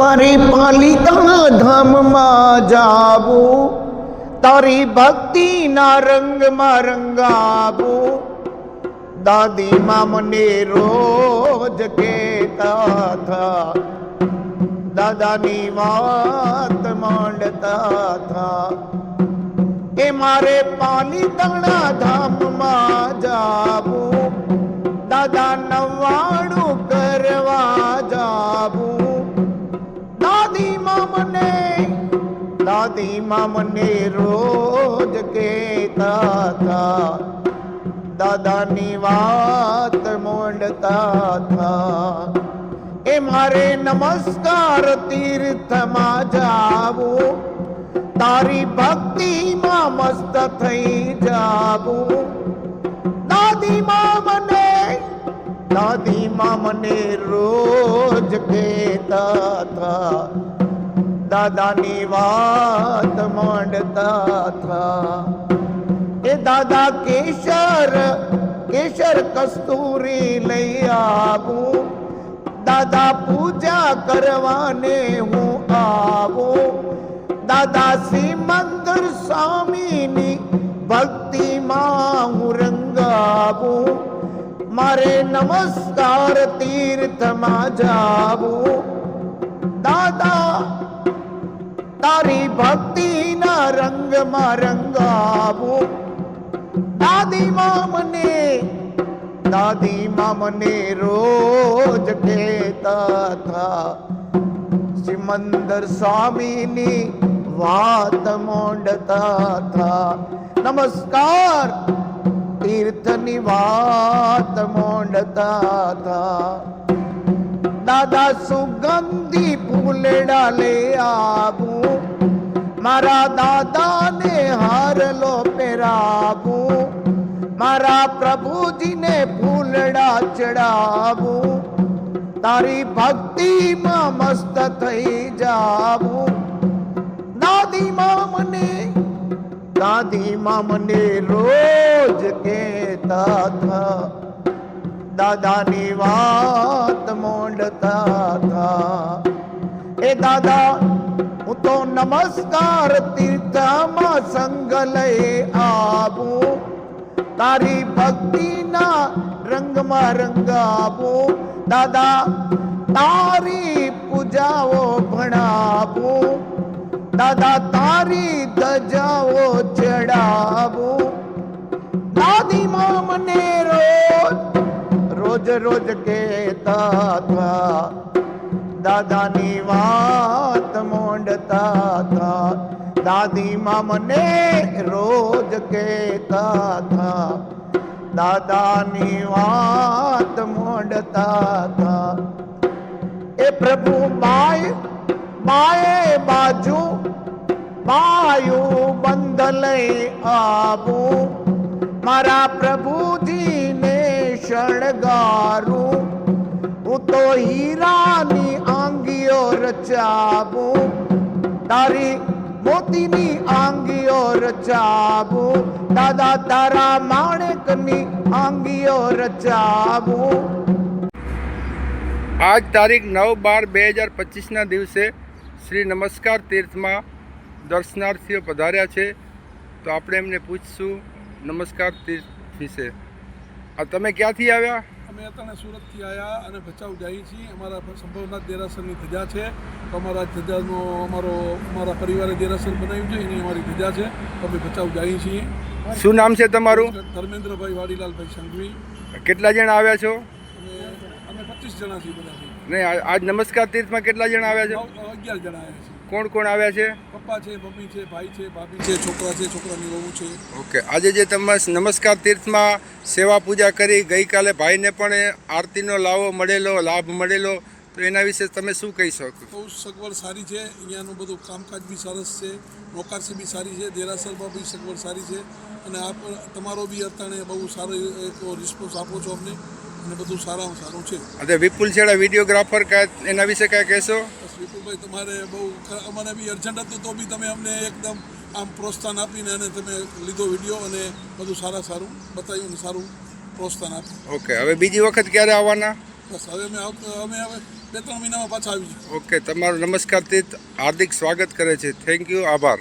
મારે પાલિતા ધામમાં જાવું, તારી ભક્તિના રંગમાં રંગાવું. દાદીમાં મને રોજ કહેતા થા, દાદાની વાત માંડતા થા કે મારે પાલિતાણા ધામમાં જાવું, દાદા નવાણું કરવા જાવું. દાદીમાં મને રોજ કહેતા થા, દાદાની વાત મોંડતા થા. એ મારે નમસ્કાર તીર્થમાં જાવું, તારી ભક્તિમાં મસ્ત થઈ જાવું. દાદીમાં મને રોજ કહેતા થા, દાદાની વાત માંડતા થા. એ દાદા કેસર કસ્તુરી લઈ આવું, દાદા પૂજા કરવાને હું આવું. દાદા સિમંદર સ્વામીની ભક્તિમાં હું રંગાવું. મારે નમસ્કાર તીર્થમાં જાવું, દાદા તારી ભક્તિના રંગમાં રંગાવું. દાદીમાં મને રોજ કહેતા થા, સિમંદર સ્વામીની વાત મોંડતા થા. નમસ્કાર તીર્થની વાત મોંડતા થા. દાદા સુગંધી ફૂલડા લઈ આવું, મારા દાદાને હારલો પહેરાવું. મારા પ્રભુજીને ફૂલડા ચડાવું, તારી ભક્તિમાં મસ્ત થઈ જાવું. દાદીમાં મને રોજ કહેતા થા, દાદાની વાત મોંડતા થા. એ દાદા હું તો નમસ્કાર તીર્થમાં સંગ લઈ આવું, તારી ભક્તિના રંગમાં રંગાવું. દાદા તારી પૂજાઓ ભણાવું, દાદા તારી ધજાઓ ચડાવું. દાદીમાં મને રોજ કહેતા થા, દાદાની વાત મોંડતા થા. દાદીમાં મને રોજ કહેતા થા, દાદાની વાત મોંડતા થા. એ પ્રભુ બાએ બાજુ બાયું બંધ લઈ આવું, મારા પ્રભુજીને શણગારું. હું તો હીરાની આંગીઓ રચાવું, તારી મોતીની આંગીઓ રચાવું. દાદા તારા માણેકની આંગીઓ રચાવું. આજ તારીખ 9/12/2025ના દિવસે શ્રી નમસ્કાર તીર્થમાં દર્શનાર્થીઓ પધાર્યા છે. તો આપણે એમને પૂછશું નમસ્કાર તીર્થ વિશે. તમે ક્યાંથી આવ્યા? અમે અત્યારે સુરતથી આવ્યા અને ભચાઉ જઈએ છીએ. અમારા સંભવનાથ દેરાસરની ધજા છે, તો અમારા ધજાનો અમારા પરિવારે દેરાસર બનાવ્યું છે, એની અમારી ધજા છે. તો અમે ભચાઉ જઈએ છીએ. શું નામ છે તમારું? ધર્મેન્દ્રભાઈ વાડીલાલભાઈ સંઘવી. કેટલા જણા આવ્યા છો? અમે 25 જણા છીએ બધા. નહીં, આજ નમસ્કાર તીર્થમાં કેટલા જણા આવ્યા છો? 11 જણા આવ્યા છે. કોણ આવ્યા છે? પપ્પા છે, મમ્મી છે, ભાઈ છે, ભાભી છે, છોકરા છે, છોકરાની વહુ છે. ઓકે. આજે જે તમે નમસ્કાર તીર્થમાં સેવા પૂજા કરી, ગઈકાલે ભાઈને પણ આરતીનો લાભ મળેલો, તો એના વિશે તમે શું કહી શકો? બહુ સગવડ સારી છે, અહીંયાનું બધું કામકાજ બી સરસ છે, નોકરસી બી સારી છે, દેરાસરમાં બી સગવડ સારી છે. અને તમારો બી અત્યારે બહુ સારો એક રિસ્પોન્સ આપો છો અમને, અને બધું સારામાં સારું છે. અને વિપુલ છેડા વિડીયોગ્રાફર એના વિશે કાંઈ કહેશો? વિપુલભાઈ તમારે બહુ અમને બી અર્જન્ટ હતું, તો બી તમે અમને એકદમ આમ પ્રોત્સાહન આપીને અને તમે લીધો વિડીયો અને બધું સારું બતાવ્યું અને સારું પ્રોત્સાહન આપ્યું. ઓકે. હવે બીજી વખત ક્યારે આવવાના? બસ હવે અમે 2-3 મહિનામાં પાછા આવી જઈશું. ઓકે, તમારું નમસ્કાર તીર્થ હાર્દિક સ્વાગત કરે છે. થેન્ક યુ, આભાર.